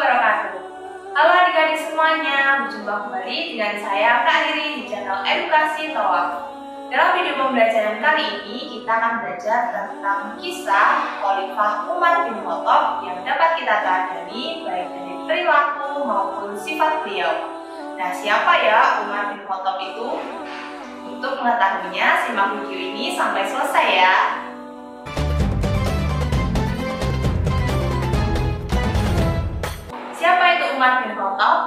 wabarakatuh. Halo adik-adik semuanya, berjumpa kembali dengan saya Kak Riri di channel Edukasi Tawaf. Dalam video pembelajaran kali ini, kita akan belajar tentang kisah Khalifah Umar bin Khattab yang dapat kita teladani baik dari perilaku maupun sifat beliau. Nah, siapa ya Umar bin Khattab itu? Untuk mengetahuinya, simak video ini sampai selesai ya. Siapa itu Umar bin Khattab?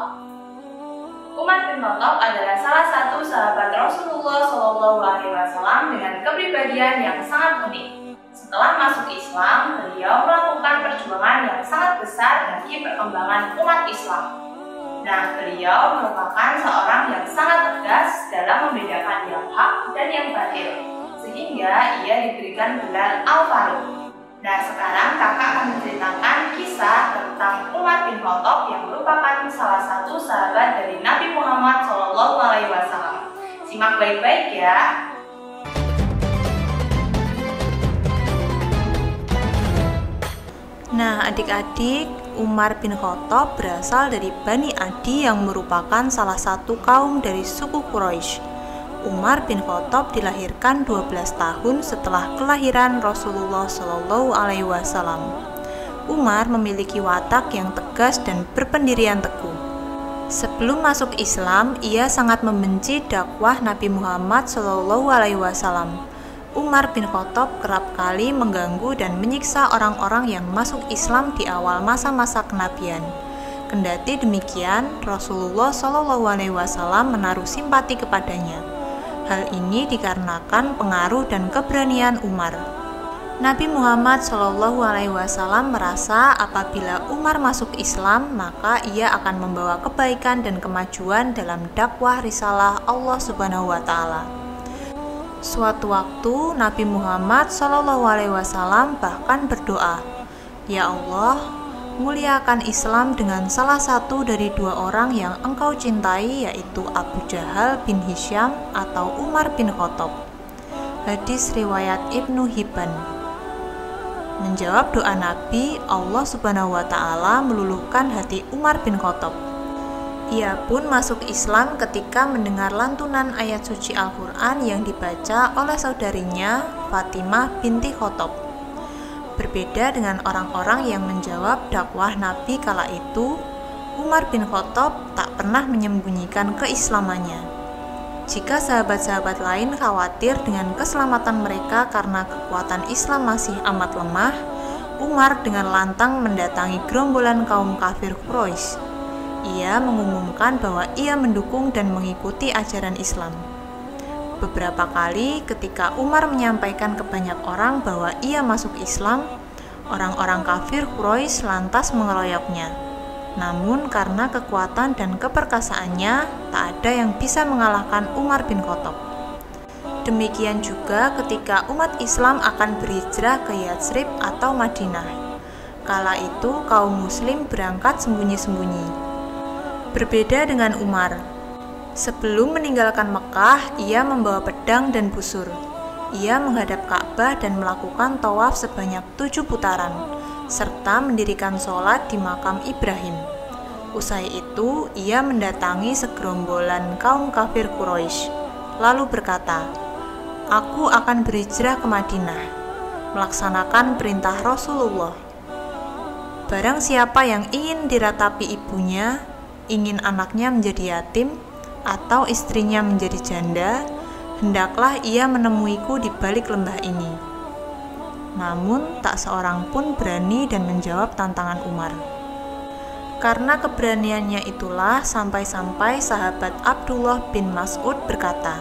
Umar bin Khattab adalah salah satu sahabat Rasulullah SAW dengan kepribadian yang sangat unik. Setelah masuk Islam, beliau melakukan perjuangan yang sangat besar bagi perkembangan umat Islam. Nah, beliau merupakan seorang yang sangat tegas dalam membedakan yang hak dan yang batil, sehingga ia diberikan gelar Al-Faruq. Nah, sekarang kakak akan menceritakan kisah tentang Umar bin Khattab yang merupakan salah satu sahabat dari Nabi Muhammad SAW. Simak baik-baik ya. Nah, adik-adik, Umar bin Khattab berasal dari Bani Adi yang merupakan salah satu kaum dari suku Quraisy. Umar bin Khattab dilahirkan 12 tahun setelah kelahiran Rasulullah SAW. Umar memiliki watak yang tegas dan berpendirian teguh. Sebelum masuk Islam, ia sangat membenci dakwah Nabi Muhammad SAW. Umar bin Khattab kerap kali mengganggu dan menyiksa orang-orang yang masuk Islam di awal masa-masa kenabian. Kendati demikian, Rasulullah SAW menaruh simpati kepadanya. Hal ini dikarenakan pengaruh dan keberanian Umar. Nabi Muhammad SAW merasa apabila Umar masuk Islam, maka ia akan membawa kebaikan dan kemajuan dalam dakwah risalah Allah Subhanahu wa Ta'ala. Suatu waktu Nabi Muhammad SAW bahkan berdoa, "Ya Allah, muliakan Islam dengan salah satu dari dua orang yang engkau cintai, yaitu Abu Jahal bin Hisham atau Umar bin Khattab." Hadis riwayat Ibnu Hibban. Menjawab doa Nabi, Allah Subhanahu wa Ta'ala meluluhkan hati Umar bin Khattab. Ia pun masuk Islam ketika mendengar lantunan ayat suci Al-Quran yang dibaca oleh saudarinya Fatimah binti Khattab. Berbeda dengan orang-orang yang menjawab dakwah Nabi kala itu, Umar bin Khattab tak pernah menyembunyikan keislamannya. Jika sahabat-sahabat lain khawatir dengan keselamatan mereka karena kekuatan Islam masih amat lemah, Umar dengan lantang mendatangi gerombolan kaum kafir Quraisy. Ia mengumumkan bahwa ia mendukung dan mengikuti ajaran Islam. Beberapa kali ketika Umar menyampaikan ke banyak orang bahwa ia masuk Islam, orang-orang kafir Quraisy lantas mengeroyoknya. Namun karena kekuatan dan keperkasaannya, tak ada yang bisa mengalahkan Umar bin Khattab. Demikian juga ketika umat Islam akan berhijrah ke Yatsrib atau Madinah. Kala itu kaum muslim berangkat sembunyi-sembunyi. Berbeda dengan Umar. Sebelum meninggalkan Mekah, ia membawa pedang dan busur. Ia menghadap Ka'bah dan melakukan tawaf sebanyak 7 putaran, serta mendirikan sholat di makam Ibrahim. Usai itu, ia mendatangi segerombolan kaum kafir Quraisy, lalu berkata, "Aku akan berhijrah ke Madinah, melaksanakan perintah Rasulullah. Barang siapa yang ingin diratapi ibunya, ingin anaknya menjadi yatim, atau istrinya menjadi janda, hendaklah ia menemuiku di balik lembah ini." Namun tak seorang pun berani dan menjawab tantangan Umar. Karena keberaniannya itulah sampai-sampai sahabat Abdullah bin Mas'ud berkata,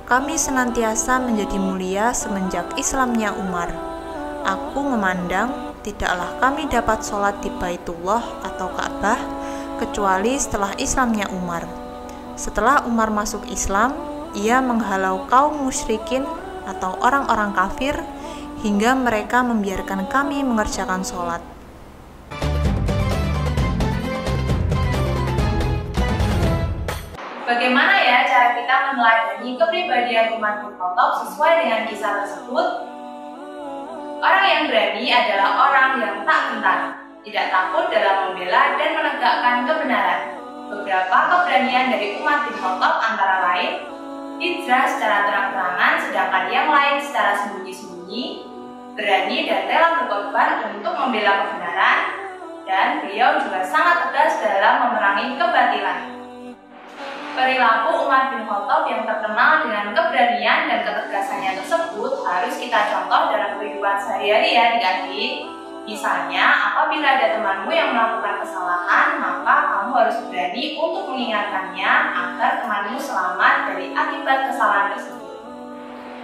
"Kami senantiasa menjadi mulia semenjak Islamnya Umar. Aku memandang tidaklah kami dapat sholat di Baitullah atau Ka'bah kecuali setelah Islamnya Umar. Setelah Umar masuk Islam, ia menghalau kaum musyrikin atau orang-orang kafir hingga mereka membiarkan kami mengerjakan sholat." Bagaimana ya cara kita meneladani kepribadian Umar bin Khattab sesuai dengan kisah tersebut? Orang yang berani adalah orang yang tak gentar, tidak takut dalam membela dan menegakkan kebenaran. Beberapa keberanian dari Umar bin Khattab antara lain hijrah secara terang-terangan, sedangkan yang lain secara sembunyi-sembunyi, berani dan rela berkorban untuk membela kebenaran, dan beliau juga sangat tegas dalam memerangi kebatilan. Perilaku Umar bin Khattab yang terkenal dengan keberanian dan ketegasannya tersebut harus kita contoh dalam kehidupan sehari-hari ya adik-adik. Misalnya, apabila ada temanmu yang melakukan kesalahan, maka kamu harus berani untuk mengingatkannya agar temanmu selamat dari akibat kesalahan tersebut.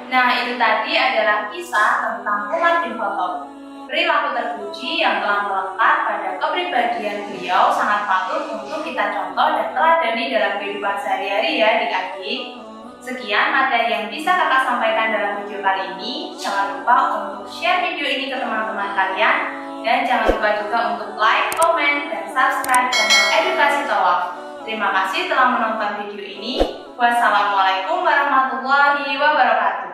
Nah, itu tadi adalah kisah tentang Umar bin Khattab. Perilaku terpuji yang telah melekat pada kepribadian beliau sangat patut untuk kita contoh dan teladani dalam kehidupan sehari-hari ya adik-adik. Sekian materi yang bisa kakak sampaikan dalam video kali ini. Jangan lupa untuk share video ini ke teman-teman kalian. Dan jangan lupa juga untuk like, komen, dan subscribe channel Edukasi Tawaf. Terima kasih telah menonton video ini. Wassalamualaikum warahmatullahi wabarakatuh.